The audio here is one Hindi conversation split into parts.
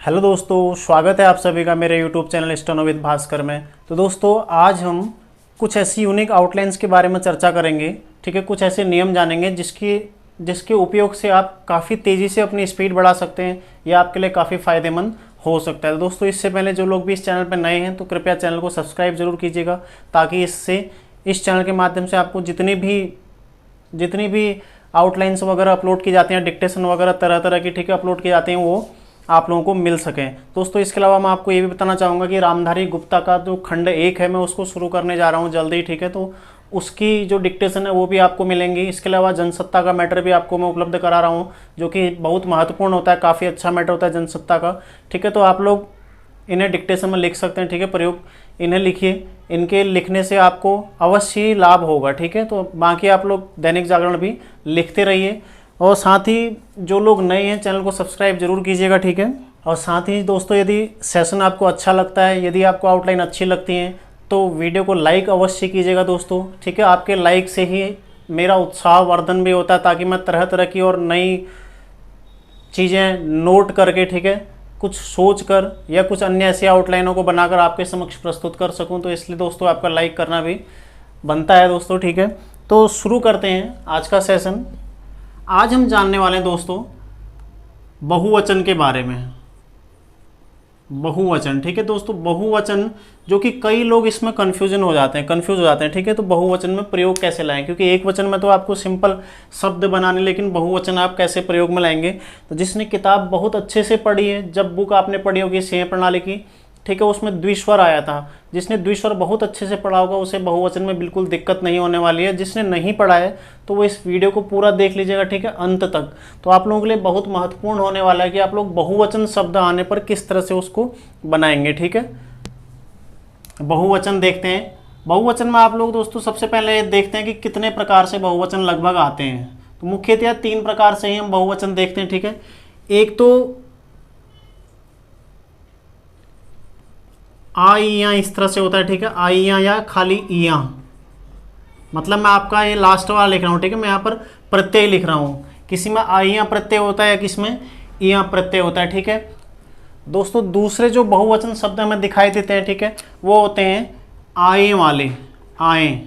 हेलो दोस्तों, स्वागत है आप सभी का मेरे YouTube channel steno with Bhaskar में। तो दोस्तों, आज हम कुछ ऐसी यूनिक आउटलाइंस के बारे में चर्चा करेंगे। ठीक है, कुछ ऐसे नियम जानेंगे जिसके उपयोग से आप काफ़ी तेज़ी से अपनी स्पीड बढ़ा सकते हैं। यह आपके लिए काफ़ी फ़ायदेमंद हो सकता है। तो दोस्तों, इससे पहले जो लोग भी इस चैनल पर नए हैं तो कृपया चैनल को सब्सक्राइब जरूर कीजिएगा, ताकि इस चैनल के माध्यम से आपको जितनी भी आउटलाइंस वगैरह अपलोड की जाती हैं, डिक्टेशन वगैरह तरह तरह की ठीक है अपलोड की जाती हैं, वो आप लोगों को मिल सकें। दोस्तों, इसके अलावा मैं आपको ये भी बताना चाहूँगा कि रामधारी गुप्ता का जो खंड 1 है, मैं उसको शुरू करने जा रहा हूँ जल्दी। ठीक है, तो उसकी जो डिक्टेशन है वो भी आपको मिलेंगी। इसके अलावा जनसत्ता का मैटर भी आपको मैं उपलब्ध करा रहा हूँ, जो कि बहुत महत्वपूर्ण होता है, काफ़ी अच्छा मैटर होता है जनसत्ता का। ठीक है, तो आप लोग इन्हें डिक्टेशन में लिख सकते हैं। ठीक है, प्रयोग इन्हें लिखिए, इनके लिखने से आपको अवश्य ही लाभ होगा। ठीक है, तो बाकी आप लोग दैनिक जागरण भी लिखते रहिए, और साथ ही जो लोग नए हैं चैनल को सब्सक्राइब जरूर कीजिएगा। ठीक है, और साथ ही दोस्तों, यदि सेशन आपको अच्छा लगता है, यदि आपको आउटलाइन अच्छी लगती हैं, तो वीडियो को लाइक अवश्य कीजिएगा दोस्तों। ठीक है, आपके लाइक से ही मेरा उत्साह वर्धन भी होता है, ताकि मैं तरह तरह की और नई चीज़ें नोट करके, ठीक है, कुछ सोच कर या कुछ अन्य ऐसी आउटलाइनों को बनाकर आपके समक्ष प्रस्तुत कर सकूं। तो इसलिए दोस्तों, आपका लाइक करना भी बनता है दोस्तों। ठीक है, तो शुरू करते हैं आज का सेशन। आज हम जानने वाले हैं दोस्तों बहुवचन के बारे में। बहुवचन, ठीक है दोस्तों, बहुवचन जो कि कई लोग इसमें कंफ्यूज हो जाते हैं। ठीक है, तो बहुवचन में प्रयोग कैसे लाएं, क्योंकि एक वचन में तो आपको सिंपल शब्द बनाने, लेकिन बहुवचन आप कैसे प्रयोग में लाएंगे। तो जिसने किताब बहुत अच्छे से पढ़ी है, जब बुक आपने पढ़ी होगी सेय प्रणाली की, ठीक है, उसमें द्विस्वर आया था। जिसने द्विस्वर बहुत अच्छे से पढ़ा होगा उसे बहुवचन में बिल्कुल दिक्कत नहीं होने वाली है। जिसने नहीं पढ़ा है तो वो इस वीडियो को पूरा देख लीजिएगा, ठीक है, अंत तक। तो आप लोगों के लिए बहुत महत्वपूर्ण होने वाला है कि आप लोग बहुवचन शब्द आने पर किस तरह से उसको बनाएंगे। ठीक है, बहुवचन देखते हैं। बहुवचन में आप लोग दोस्तों सबसे पहले देखते हैं कि कितने प्रकार से बहुवचन लगभग आते हैं। तो मुख्यतः 3 प्रकार से ही हम बहुवचन देखते हैं। ठीक है, एक तो आ इयां इस तरह से होता है। ठीक है, आ इयां या खाली इयां, मतलब मैं आपका ये लास्ट वाला लिख रहा हूँ। ठीक है, मैं यहाँ पर प्रत्यय लिख रहा हूँ, किसी में आ इयां प्रत्यय होता है या किसमें इयां प्रत्यय होता है। ठीक है दोस्तों, दूसरे जो बहुवचन शब्द हमें दिखाई देते हैं, ठीक है, वो होते हैं आए वाले, आए।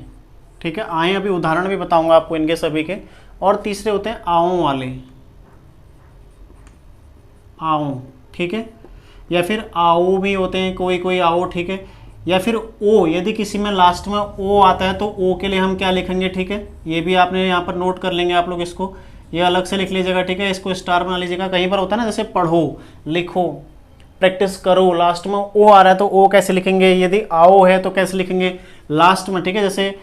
ठीक है, आए अभी उदाहरण भी बताऊंगा आपको इनके सभी के। और तीसरे होते हैं आओ वाले, आओ। ठीक है, या फिर आओ भी होते हैं, कोई कोई आओ। ठीक है, या फिर ओ, यदि किसी में लास्ट में ओ आता है तो ओ के लिए हम क्या लिखेंगे। ठीक है, ये भी आपने यहाँ पर नोट कर लेंगे आप लोग, इसको ये अलग से लिख लीजिएगा। ठीक है, इसको स्टार बना लीजिएगा। कहीं पर होता है ना, जैसे पढ़ो, लिखो, प्रैक्टिस करो, लास्ट में ओ आ रहा है तो ओ कैसे लिखेंगे, यदि आओ है तो कैसे लिखेंगे लास्ट में। ठीक है, जैसे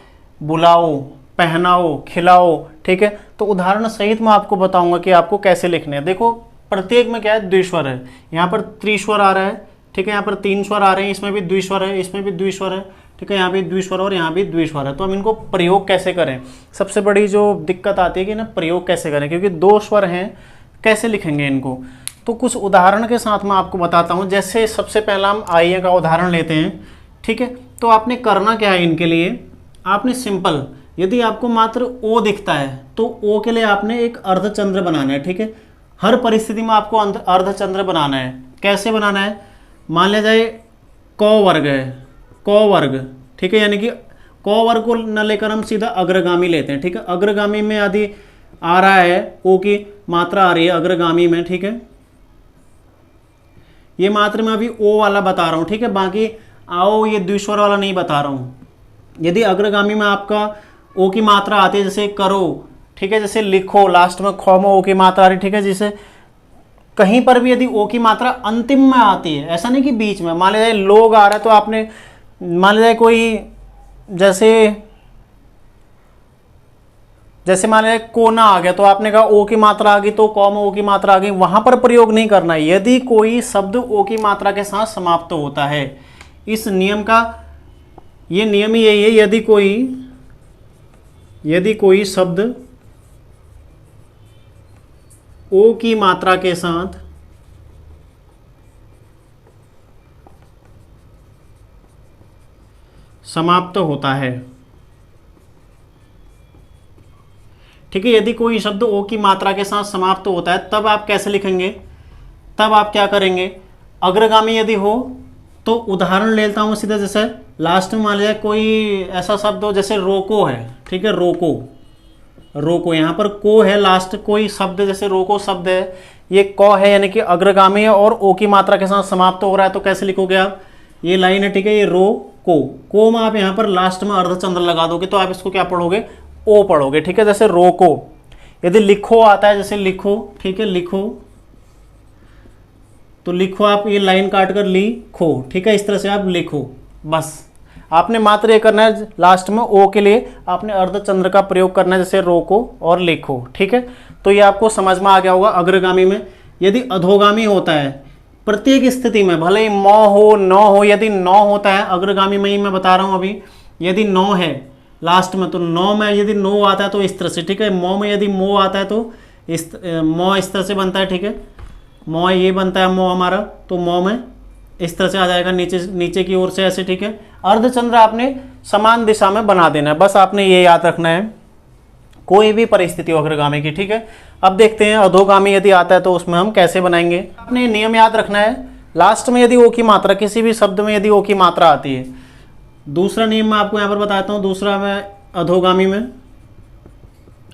बुलाओ, पहनाओ, खिलाओ। ठीक है, तो उदाहरण सहित मैं आपको बताऊंगा कि आपको कैसे लिखने हैं। देखो, प्रत्येक में क्या है, द्विस्वर है। यहाँ पर त्रिस्वर आ रहा है। ठीक है, यहाँ पर 3 स्वर आ रहे हैं, इसमें भी द्विस्वर है, इसमें भी द्विस्वर है। ठीक है, यहाँ भी द्विस्वर और यहाँ भी द्विस्वर है। तो हम इनको प्रयोग कैसे करें, सबसे बड़ी जो दिक्कत आती है कि ना प्रयोग कैसे करें, क्योंकि 2 स्वर हैं, कैसे लिखेंगे इनको। तो कुछ उदाहरण के साथ मैं आपको बताता हूँ। जैसे सबसे पहला हम आइए का उदाहरण लेते हैं। ठीक है, तो आपने करना क्या है इनके लिए, आपने सिंपल, यदि आपको मात्र ओ दिखता है तो ओ के लिए आपने एक अर्धचंद्र बनाना है। ठीक है, हर परिस्थिति में आपको अर्धचंद्र बनाना है। कैसे बनाना है, मान लिया जाए क वर्ग है, क वर्ग। ठीक है, यानी कि क वर्ग को न लेकर हम सीधा अग्रगामी लेते हैं। ठीक है, अग्रगामी में यदि आ रहा है ओ की मात्रा आ रही है अग्रगामी में। ठीक है, ये मात्र मैं अभी ओ वाला बता रहा हूँ। ठीक है, बाकी आओ ये द्विस्वर वाला नहीं बता रहा हूँ। यदि अग्रगामी में आपका ओ की मात्रा आती है, जैसे करो, ठीक है, जैसे लिखो, लास्ट में ख में ओ की मात्रा आ रही। ठीक है, जैसे कहीं पर भी यदि ओ की मात्रा अंतिम में आती है, ऐसा नहीं कि बीच में, मान लीजिए लोग आ रहा है तो आपने, मान लीजिए कोई, जैसे मान लीजिए कोना आ गया तो आपने कहा ओ की मात्रा आ गई तो क में ओ की मात्रा आ गई, वहां पर प्रयोग नहीं करना है। यदि कोई शब्द ओ की मात्रा के साथ समाप्त होता है, इस नियम का ये नियम ही यही है, यदि कोई शब्द ओ की मात्रा के साथ समाप्त होता है। ठीक है, यदि कोई शब्द ओ की मात्रा के साथ समाप्त होता है, तब आप कैसे लिखेंगे, तब आप क्या करेंगे, अग्रगामी यदि हो तो उदाहरण लेता हूँ सीधा, जैसे लास्ट में मान लिया कोई ऐसा शब्द हो जैसे रोको है, ठीक है, रोको, रोको, यहाँ पर को है लास्ट कोई शब्द, जैसे रोको शब्द है, ये क है यानी कि अग्रगामी है और ओ की मात्रा के साथ समाप्त हो रहा है, तो कैसे लिखोगे आप, ये लाइन है, ठीक है, ये रो को में आप यहाँ पर लास्ट में अर्धचंद्र लगा दोगे तो आप इसको क्या पढ़ोगे, ओ पढ़ोगे, ठीक है। जैसे रोको, यदि लिखो आता है, जैसे लिखो, ठीक है, लिखो, तो लिखो आप ये लाइन काट कर लिखो, ठीक है, इस तरह से आप लिखो। बस आपने मात्र ये करना है, लास्ट में ओ के लिए आपने अर्धचंद्र का प्रयोग करना है, जैसे रोको और लिखो, ठीक है। तो ये आपको समझ में आ गया होगा अग्रगामी में। यदि अधोगामी होता है, प्रत्येक स्थिति में भले ही म हो न हो, यदि न होता है अग्रगामी में ही मैं बता रहा हूँ अभी, यदि न है लास्ट में तो न में यदि नो आता है तो इस तरह से, ठीक है। मो में यदि मो आता है तो इस मो इस तरह से बनता है, ठीक है, मो ये बनता है मो हमारा, तो मो में इस तरह से आ जाएगा नीचे की ओर से ऐसे, ठीक है। अर्धचंद्र आपने समान दिशा में बना देना है, बस आपने ये याद रखना है, कोई भी परिस्थिति हो अग्रगामी की, ठीक है। अब देखते हैं अधोगामी यदि आता है तो उसमें हम कैसे बनाएंगे। आपने नियम याद रखना है, लास्ट में यदि ओ की मात्रा, किसी भी शब्द में यदि ओ की मात्रा आती है, दूसरा नियम मैं आपको यहाँ पर बताता हूँ, दूसरा मैं अधोगामी में,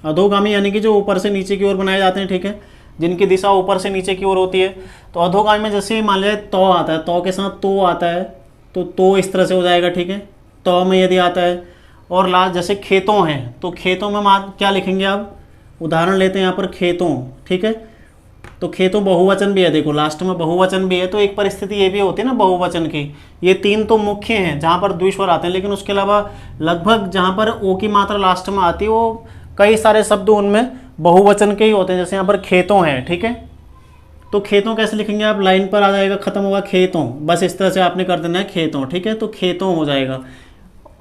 अधोगामी यानी कि जो ऊपर से नीचे की ओर बनाए जाते हैं, ठीक है, जिनकी दिशा ऊपर से नीचे की ओर होती है। तो अधोगामी में जैसे मान लिया तो आता है, तो के साथ तो आता है तो इस तरह से हो जाएगा, ठीक है। तो में यदि आता है, और लास्ट जैसे खेतों हैं तो खेतों में क्या लिखेंगे आप, उदाहरण लेते हैं यहाँ पर खेतों, ठीक है। तो खेतों बहुवचन भी है, देखो लास्ट में बहुवचन भी है, तो एक परिस्थिति ये भी होती है ना बहुवचन की। ये तीन तो मुख्य हैं जहाँ पर द्विस्वर आते हैं, लेकिन उसके अलावा लगभग जहाँ पर ओ की मात्रा लास्ट में आती है वो कई सारे शब्द उनमें बहुवचन के ही होते हैं। जैसे यहाँ पर खेतों हैं, ठीक है, तो खेतों कैसे लिखेंगे आप, लाइन पर आ जाएगा, खत्म होगा खेतों, बस इस तरह से आपने कर देना है खेतों, ठीक है। तो खेतों हो जाएगा,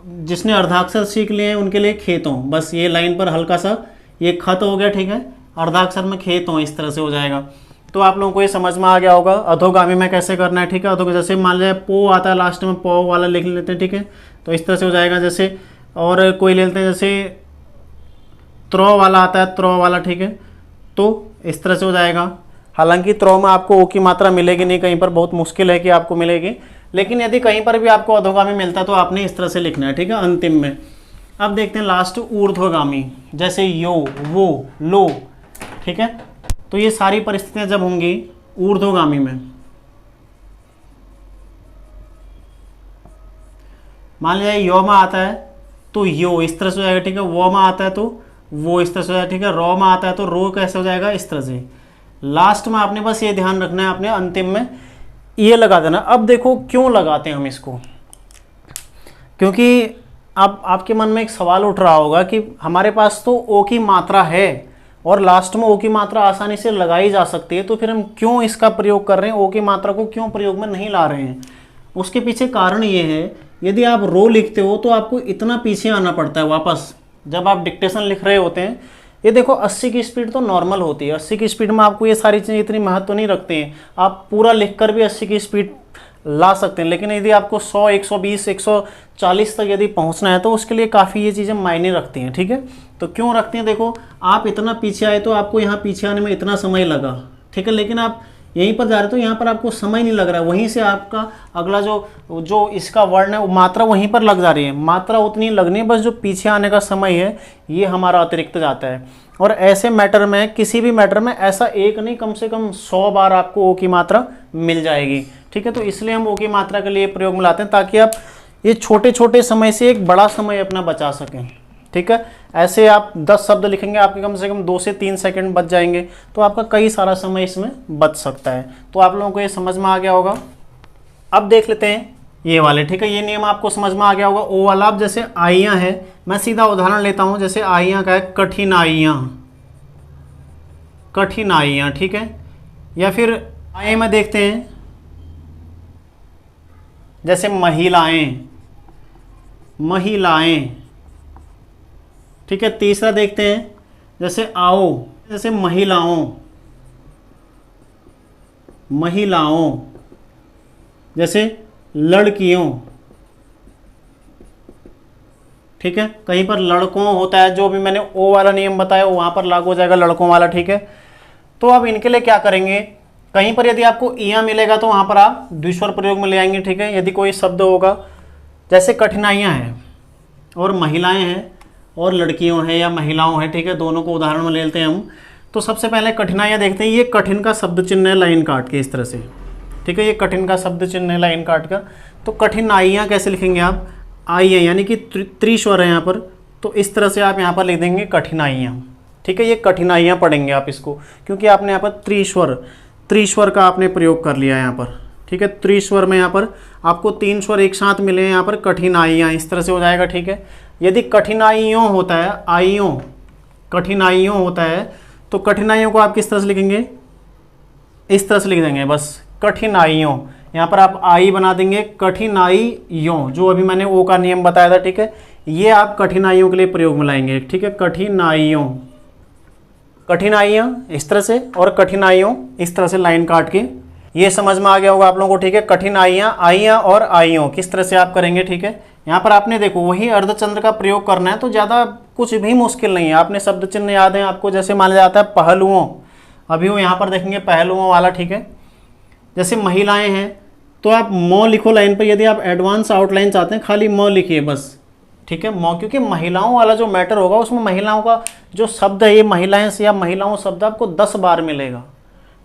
जिसने अर्धाक्षर सीख लिए हैं उनके लिए खेतों, बस ये लाइन पर हल्का सा ये खत हो गया, ठीक है, अर्धाक्षर में खेतों, इस तरह से हो जाएगा। तो आप लोगों को ये समझ में आ गया होगा अधोगामी में कैसे करना है, ठीक है। अधो जैसे मान लिया पो आता है लास्ट में, पो वाला लिख लेते हैं, ठीक है, तो इस तरह से हो जाएगा। जैसे और कोई ले लेते हैं, जैसे त्रो वाला आता है, त्रो वाला, ठीक है, तो इस तरह से हो जाएगा। हालांकि त्रो में आपको ओ की मात्रा मिलेगी नहीं, कहीं पर बहुत मुश्किल है कि आपको मिलेगी, लेकिन यदि कहीं पर भी आपको अधोगामी मिलता है तो आपने इस तरह से लिखना है, ठीक है, अंतिम में। अब देखते हैं लास्ट ऊर्ध्वगामी, जैसे यो, वो, लो, ठीक है। तो ये सारी परिस्थितियां जब होंगी ऊर्ध्वगामी में, मान लिया यो में आता है तो यो इस तरह से हो जाएगा, ठीक है। वो में आता है तो वो इस तरह से हो जाएगा, ठीक है। रो में आता है तो रो कैसे हो जाएगा, इस तरह से। लास्ट में आपने बस ये ध्यान रखना है, आपने अंतिम में ये लगा देना। अब देखो क्यों लगाते हैं हम इसको, क्योंकि अब आपके मन में एक सवाल उठ रहा होगा कि हमारे पास तो ओ की मात्रा है और लास्ट में ओ की मात्रा आसानी से लगाई जा सकती है, तो फिर हम क्यों इसका प्रयोग कर रहे हैं, ओ की मात्रा को क्यों प्रयोग में नहीं ला रहे हैं। उसके पीछे कारण ये है, यदि आप रो लिखते हो तो आपको इतना पीछे आना पड़ता है वापस, जब आप डिक्टेशन लिख रहे होते हैं। ये देखो 80 की स्पीड तो नॉर्मल होती है, 80 की स्पीड में आपको ये सारी चीज़ें इतनी महत्व नहीं रखती हैं, आप पूरा लिखकर भी 80 की स्पीड ला सकते हैं। लेकिन यदि आपको 100, 120, 140 तक यदि पहुंचना है तो उसके लिए काफ़ी ये चीज़ें मायने रखती हैं, ठीक है। तो क्यों रखती हैं, देखो आप इतना पीछे आए तो आपको यहाँ पीछे आने में इतना समय लगा, ठीक है, लेकिन आप यहीं पर जा रहे तो यहाँ पर आपको समय नहीं लग रहा है, वहीं से आपका अगला जो इसका वर्ण है वो मात्रा वहीं पर लग जा रही है, मात्रा उतनी लगनी है, बस जो पीछे आने का समय है ये हमारा अतिरिक्त जाता है। और ऐसे मैटर में, किसी भी मैटर में ऐसा एक नहीं, कम से कम 100 बार आपको ओ की मात्रा मिल जाएगी, ठीक है। तो इसलिए हम ओ की मात्रा के लिए प्रयोग में लाते हैं, ताकि आप ये छोटे छोटे समय से एक बड़ा समय अपना बचा सकें, ठीक है। ऐसे आप 10 शब्द लिखेंगे, आपके कम से कम 2 से 3 सेकंड बच जाएंगे, तो आपका कई सारा समय इसमें बच सकता है। तो आप लोगों को ये समझ में आ गया होगा। अब देख लेते हैं ये वाले, ठीक है, ये नियम आपको समझ में आ गया होगा। ओ वाला, अब जैसे आइयाँ है, मैं सीधा उदाहरण लेता हूँ, जैसे आइयाँ का है कठिनाइयाँ, कठिनाइयाँ, ठीक है। या फिर आए में देखते हैं जैसे महिलाएं, महिलाएं, ठीक है। तीसरा देखते हैं जैसे आओ, जैसे महिलाओं, महिलाओं, जैसे लड़कियों, ठीक है। कहीं पर लड़कों होता है, जो भी मैंने ओ वाला नियम बताया वहां पर लागू हो जाएगा लड़कों वाला, ठीक है। तो अब इनके लिए क्या करेंगे, कहीं पर यदि आपको इया मिलेगा तो वहाँ पर आप द्विस्वर प्रयोग में ले आएंगे, ठीक है। यदि कोई शब्द होगा जैसे कठिनाइयाँ हैं और महिलाएं हैं और लड़कियों हैं या महिलाओं हैं, ठीक है, दोनों को उदाहरण में ले लेते हैं हम। तो सबसे पहले कठिनाइयाँ देखते हैं। ये कठिन का शब्द चिन्ह है लाइन काट के इस तरह से, ठीक है, ये कठिन का शब्द चिन्ह है लाइन काट कर। तो कठिनाइयाँ कैसे लिखेंगे आप, आई है यानी कि त्रिस्वर है यहाँ पर, तो इस तरह से आप यहाँ पर लिख देंगे कठिनाइयाँ, ठीक है। ये कठिनाइयाँ पढ़ेंगे आप इसको, क्योंकि आपने यहाँ पर त्रिस्वर का आपने प्रयोग कर लिया यहाँ पर, ठीक है। त्रिस्वर में यहाँ पर आपको 3 स्वर एक साथ मिले हैं यहाँ पर, कठिनाइयाँ इस तरह से हो जाएगा, ठीक है। यदि कठिनाइयों होता है, आइयों कठिनाइयों होता है, तो कठिनाइयों को आप किस तरह से लिखेंगे, इस तरह से लिख देंगे बस, कठिनाइयों। यहाँ पर आप आई बना देंगे, कठिनाइयों, जो अभी मैंने ओ का नियम बताया था, ठीक है। ये आप कठिनाइयों के लिए प्रयोग में लाएंगे, ठीक है। कठिनाइयों, कठिनाइयाँ इस तरह से और कठिनाइयों इस तरह से लाइन काट के, ये समझ में आ गया होगा आप लोगों को, ठीक है। कठिनाइयाँ, आइयाँ और आइयों किस तरह से आप करेंगे, ठीक है। यहाँ पर आपने देखो वही अर्धचंद्र का प्रयोग करना है, तो ज़्यादा कुछ भी मुश्किल नहीं है। आपने शब्द चिन्ह याद है आपको, जैसे माना जाता है पहलुओं, अभी वो यहाँ पर देखेंगे पहलुओं वाला, ठीक है। जैसे महिलाएं हैं तो आप म लिखो लाइन पर, यदि आप एडवांस आउटलाइन चाहते हैं खाली म लिखिए बस, ठीक है। म, क्योंकि महिलाओं वाला जो मैटर होगा उसमें महिलाओं का जो शब्द है, ये महिलाएं से या महिलाओं शब्द आपको 10 बार मिलेगा,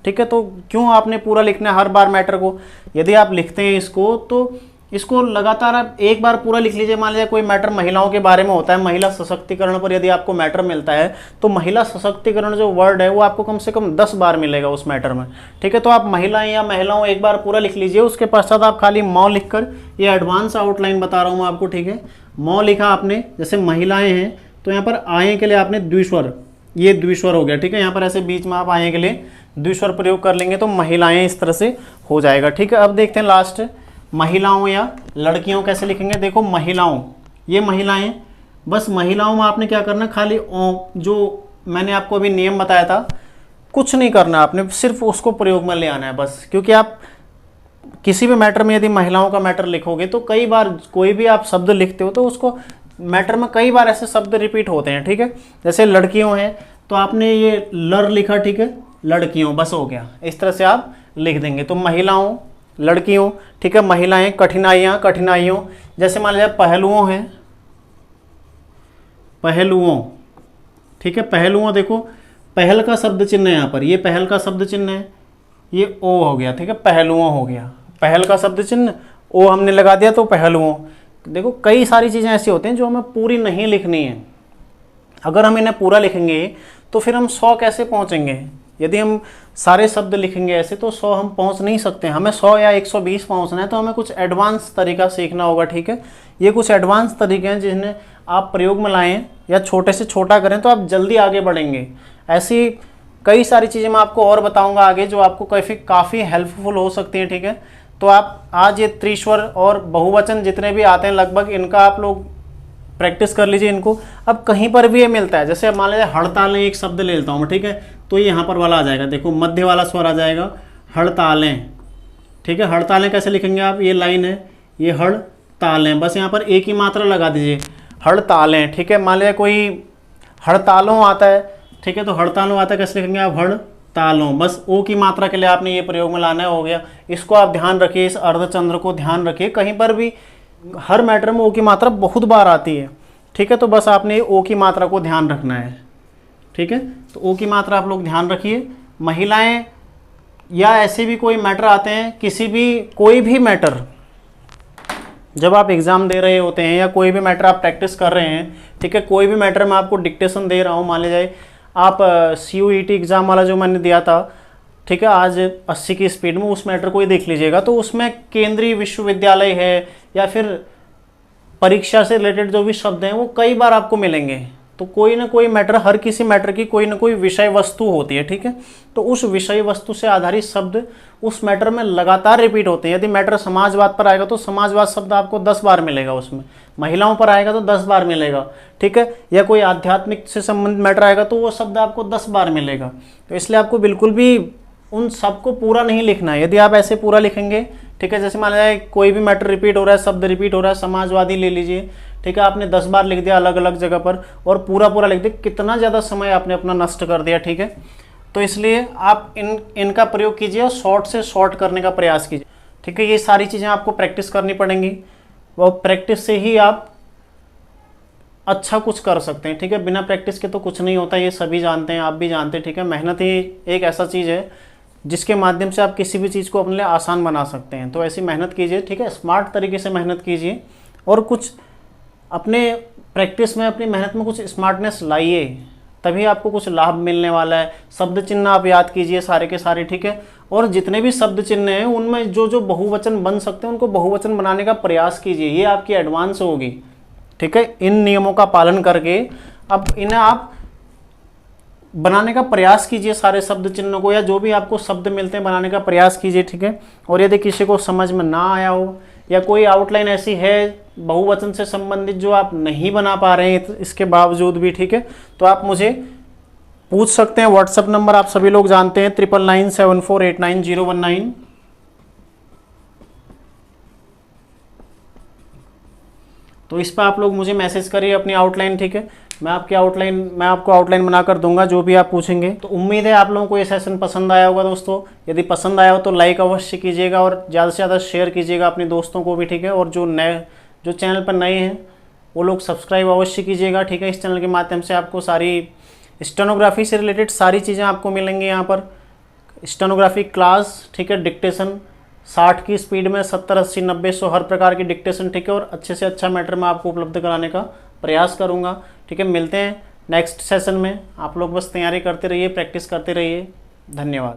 ठीक है। तो क्यों आपने पूरा लिखना है हर बार मैटर को। यदि आप लिखते हैं इसको तो इसको लगातार आप एक बार पूरा लिख लीजिए। मान लीजिए कोई मैटर महिलाओं के बारे में होता है, महिला सशक्तिकरण पर यदि आपको मैटर मिलता है, तो महिला सशक्तिकरण जो वर्ड है वो आपको कम से कम 10 बार मिलेगा उस मैटर में, ठीक है। तो आप महिलाएं या महिलाओं एक बार पूरा लिख लीजिए, उसके पश्चात आप खाली मौ लिख कर, ये एडवांस आउटलाइन बता रहा हूँ मैं आपको, ठीक है। मौ लिखा आपने, जैसे महिलाएं हैं तो यहाँ पर आए के लिए आपने द्विस्वर, ये द्विस्वर हो गया, ठीक है। यहाँ पर ऐसे बीच में आप आए के लिए द्विस्वर प्रयोग कर लेंगे तो महिलाएं इस तरह से हो जाएगा, ठीक है। अब देखते हैं लास्ट, महिलाओं या लड़कियों कैसे लिखेंगे। देखो महिलाओं, ये महिलाएं, बस महिलाओं में आपने क्या करना, खाली ओ, जो मैंने आपको अभी नियम बताया था, कुछ नहीं करना आपने, सिर्फ उसको प्रयोग में ले आना है बस। क्योंकि आप किसी भी मैटर में यदि महिलाओं का मैटर लिखोगे तो कई बार कोई भी आप शब्द लिखते हो तो उसको मैटर में कई बार ऐसे शब्द रिपीट होते हैं, ठीक है। जैसे लड़कियों हैं तो आपने ये लड़ लिखा, ठीक है, लड़कियों बस हो गया, इस तरह से आप लिख देंगे। तो महिलाओं, लड़कियों, ठीक है। महिलाएं, कठिनाइयाँ, कठिनाइयों। जैसे मान लीजिए पहलुओं हैं, पहलुओं, ठीक है। पहलुओं देखो पहल का शब्द चिन्ह है यहाँ पर, ये पहल का शब्द चिन्ह है, ये ओ हो गया, ठीक है, पहलुओं हो गया, पहल का शब्द चिन्ह ओ हमने लगा दिया तो पहलुओं। देखो कई सारी चीज़ें ऐसी होती हैं जो हमें पूरी नहीं लिखनी है। अगर हम इन्हें पूरा लिखेंगे तो फिर हम 100 कैसे पहुँचेंगे। यदि हम सारे शब्द लिखेंगे ऐसे तो 100 हम पहुंच नहीं सकते। हमें 100 या 120 पहुंचना है तो हमें कुछ एडवांस तरीका सीखना होगा, ठीक है। ये कुछ एडवांस तरीके हैं जिन्हें आप प्रयोग में लाएं या छोटे से छोटा करें तो आप जल्दी आगे बढ़ेंगे। ऐसी कई सारी चीज़ें मैं आपको और बताऊंगा आगे जो आपको काफ़ी हेल्पफुल हो सकती हैं, ठीक है। तो आप आज ये त्रिस्वर और बहुवचन जितने भी आते हैं लगभग, इनका आप लोग प्रैक्टिस कर लीजिए इनको। अब कहीं पर भी ये मिलता है, जैसे मान लीजिए हड़तालें एक शब्द ले लेता हूँ मैं, ठीक है, तो ये यहाँ पर वाला आ जाएगा, देखो मध्य वाला स्वर आ जाएगा, हड़तालें, ठीक है। हड़तालें कैसे लिखेंगे आप, ये लाइन है, ये हड़तालें, बस यहाँ पर एक ही मात्रा लगा दीजिए, हड़तालें, ठीक है। मान लीजिए कोई हड़तालों आता है, ठीक है, तो हड़तालों आता है कैसे लिखेंगे आप, हड़तालों, बस ओ की मात्रा के लिए आपने ये प्रयोग में लाना हो गया। इसको आप ध्यान रखिए, इस अर्धचंद्र को ध्यान रखिए, कहीं पर भी हर मैटर में ओ की मात्रा बहुत बार आती है, ठीक है। तो बस आपने ओ की मात्रा को ध्यान रखना है, ठीक है। तो ओ की मात्रा आप लोग ध्यान रखिए। महिलाएं या ऐसे भी कोई मैटर आते हैं, किसी भी कोई भी मैटर जब आप एग्ज़ाम दे रहे होते हैं या कोई भी मैटर आप प्रैक्टिस कर रहे हैं, ठीक है, कोई भी मैटर मैं आपको डिक्टेशन दे रहा हूँ, मान लीजिए आप CUET एग्ज़ाम वाला जो मैंने दिया था, ठीक है, आज 80 की स्पीड में, उस मैटर को ही देख लीजिएगा। तो उसमें केंद्रीय विश्वविद्यालय है या फिर परीक्षा से रिलेटेड जो भी शब्द हैं वो कई बार आपको मिलेंगे। तो कोई ना कोई मैटर, हर किसी मैटर की कोई ना कोई विषय वस्तु होती है, ठीक है। तो उस विषय वस्तु से आधारित शब्द उस मैटर में लगातार रिपीट होते हैं। यदि मैटर समाजवाद पर आएगा तो समाजवाद शब्द आपको 10 बार मिलेगा उसमें, महिलाओं पर आएगा तो 10 बार मिलेगा, ठीक है, या कोई आध्यात्मिक से संबंधित मैटर आएगा तो वो शब्द आपको 10 बार मिलेगा। तो इसलिए आपको बिल्कुल भी उन सबको पूरा नहीं लिखना है। यदि आप ऐसे पूरा लिखेंगे, ठीक है, जैसे मान लीजिए कोई भी मैटर रिपीट हो रहा है, शब्द रिपीट हो रहा है, समाजवादी ले लीजिए, ठीक है, आपने 10 बार लिख दिया अलग अलग जगह पर और पूरा लिख दिया, कितना ज़्यादा समय आपने अपना नष्ट कर दिया, ठीक है। तो इसलिए आप इनका प्रयोग कीजिए और शॉर्ट से शॉर्ट करने का प्रयास कीजिए। ठीक है, ये सारी चीज़ें आपको प्रैक्टिस करनी पड़ेंगी, वो प्रैक्टिस से ही आप अच्छा कुछ कर सकते हैं। ठीक है, बिना प्रैक्टिस के तो कुछ नहीं होता, ये सभी जानते हैं, आप भी जानते हैं। ठीक है, मेहनत ही एक ऐसा चीज़ है जिसके माध्यम से आप किसी भी चीज़ को अपने लिए आसान बना सकते हैं। तो ऐसी मेहनत कीजिए। ठीक है, स्मार्ट तरीके से मेहनत कीजिए और कुछ अपने प्रैक्टिस में, अपनी मेहनत में कुछ स्मार्टनेस लाइए, तभी आपको कुछ लाभ मिलने वाला है। शब्द चिन्ह आप याद कीजिए सारे के सारे। ठीक है, और जितने भी शब्द चिन्ह हैं उनमें जो जो बहुवचन बन सकते हैं उनको बहुवचन बनाने का प्रयास कीजिए, ये आपकी एडवांस होगी। ठीक है, इन नियमों का पालन करके अब इन्हें आप बनाने का प्रयास कीजिए, सारे शब्द चिन्हों को, या जो भी आपको शब्द मिलते हैं बनाने का प्रयास कीजिए। ठीक है, और यदि किसी को समझ में ना आया हो या कोई आउटलाइन ऐसी है बहुवचन से संबंधित जो आप नहीं बना पा रहे हैं इसके बावजूद भी, ठीक है, तो आप मुझे पूछ सकते हैं। व्हाट्सएप नंबर आप सभी लोग जानते हैं 9997489019। तो इस पर आप लोग मुझे मैसेज करिए अपनी आउटलाइन। ठीक है, मैं आपको आउटलाइन बनाकर दूंगा जो भी आप पूछेंगे। तो उम्मीद है आप लोगों को ये सेशन पसंद आया होगा दोस्तों। यदि पसंद आया हो तो लाइक अवश्य कीजिएगा और ज़्यादा से ज़्यादा शेयर कीजिएगा अपने दोस्तों को भी। ठीक है, और जो चैनल पर नए हैं वो लोग सब्सक्राइब अवश्य कीजिएगा। ठीक है, इस चैनल के माध्यम से आपको सारी स्टेनोग्राफी से रिलेटेड सारी चीज़ें आपको मिलेंगी यहाँ पर। स्टेनोग्राफी क्लास, ठीक है, डिक्टेशन 60 की स्पीड में 70, 80, 90, 100 हर प्रकार की डिक्टेशन, ठीक है, और अच्छे से अच्छा मैटर मैं आपको उपलब्ध कराने का प्रयास करूँगा। ठीक है, मिलते हैं नेक्स्ट सेशन में। आप लोग बस तैयारी करते रहिए, प्रैक्टिस करते रहिए। धन्यवाद।